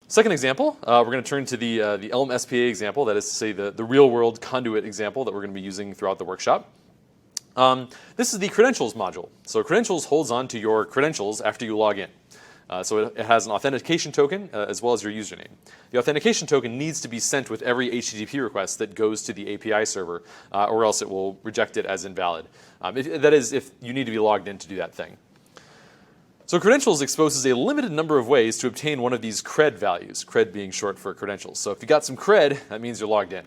Second example, we're going to turn to the Elm SPA example, that is to say the real-world conduit example that we're going to be using throughout the workshop. This is the credentials module. So credentials holds on to your credentials after you log in. So it has an authentication token as well as your username. The authentication token needs to be sent with every HTTP request that goes to the API server, or else it will reject it as invalid. That is, if you need to be logged in to do that thing. So credentials exposes a limited number of ways to obtain one of these cred values, cred being short for credentials. So if you got some cred, that means you're logged in.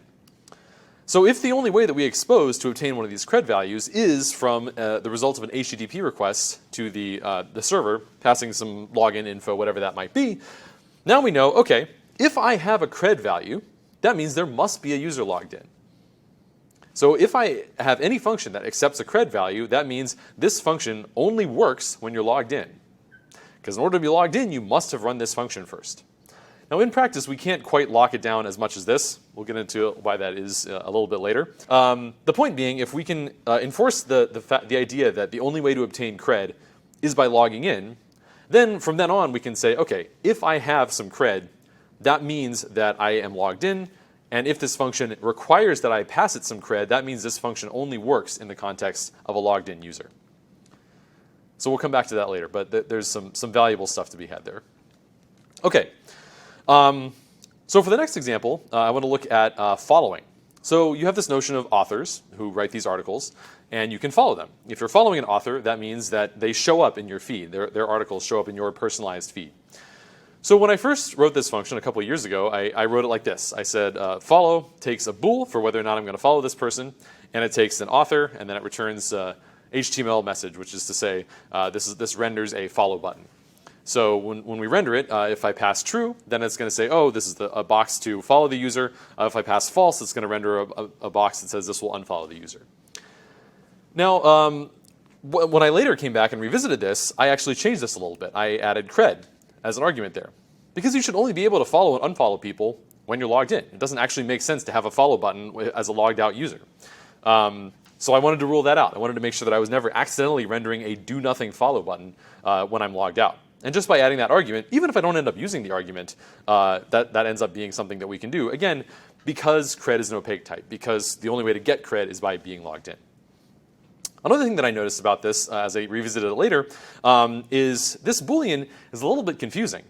So if the only way that we expose to obtain one of these cred values is from the result of an HTTP request to the server, passing some login info, whatever that might be, now we know, okay, if I have a cred value, that means there must be a user logged in. So if I have any function that accepts a cred value, that means this function only works when you're logged in. Because in order to be logged in, you must have run this function first. Now in practice, we can't quite lock it down as much as this. We'll get into why that is a little bit later. The point being, if we can enforce the idea that the only way to obtain cred is by logging in, then from then on we can say, okay, if I have some cred, that means that I am logged in, and if this function requires that I pass it some cred, that means this function only works in the context of a logged in user. So we'll come back to that later, but there's some valuable stuff to be had there. Okay. So for the next example, I want to look at following. So you have this notion of authors who write these articles, and you can follow them. If you're following an author, that means that they show up in your feed. Their articles show up in your personalized feed. So when I first wrote this function a couple of years ago, I wrote it like this. I said follow takes a bool for whether or not I'm going to follow this person, and it takes an author, and then it returns HTML message, which is to say this renders a follow button. So when we render it, if I pass true, then it's going to say, oh, this is a box to follow the user. If I pass false, it's going to render a box that says this will unfollow the user. Now, when I later came back and revisited this, I actually changed this a little bit. I added cred as an argument there. Because you should only be able to follow and unfollow people when you're logged in. It doesn't actually make sense to have a follow button as a logged out user. So I wanted to rule that out. I wanted to make sure that I was never accidentally rendering a do nothing follow button when I'm logged out. And just by adding that argument, even if I don't end up using the argument, that ends up being something that we can do. Again, because cred is an opaque type, because the only way to get cred is by being logged in. Another thing that I noticed about this as I revisited it later is this Boolean is a little bit confusing.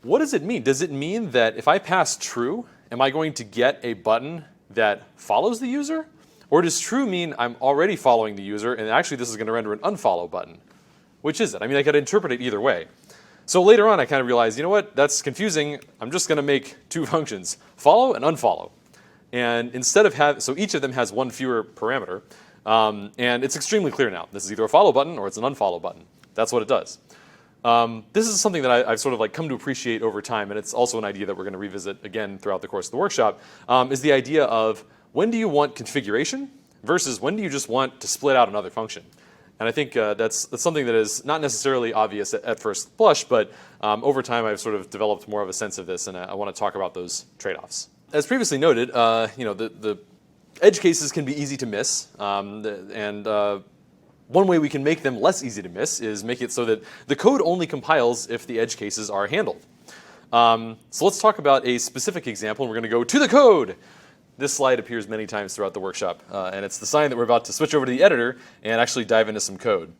What does it mean? Does it mean that if I pass true, am I going to get a button that follows the user? Or does true mean I'm already following the user and actually this is going to render an unfollow button? Which is it? I mean, I could interpret it either way. So later on I kind of realized, you know what, that's confusing. I'm just going to make two functions, follow and unfollow. And instead of so each of them has one fewer parameter. And it's extremely clear now. This is either a follow button or it's an unfollow button. That's what it does. This is something that I've sort of like come to appreciate over time, and it's also an idea that we're going to revisit again throughout the course of the workshop, is the idea of when do you want configuration versus when do you just want to split out another function. And I think that's something that is not necessarily obvious at first blush, but over time I've sort of developed more of a sense of this, and I want to talk about those trade-offs. As previously noted, the edge cases can be easy to miss, and one way we can make them less easy to miss is make it so that the code only compiles if the edge cases are handled. So let's talk about a specific example, and we're going to go to the code. This slide appears many times throughout the workshop, and it's the sign that we're about to switch over to the editor and actually dive into some code.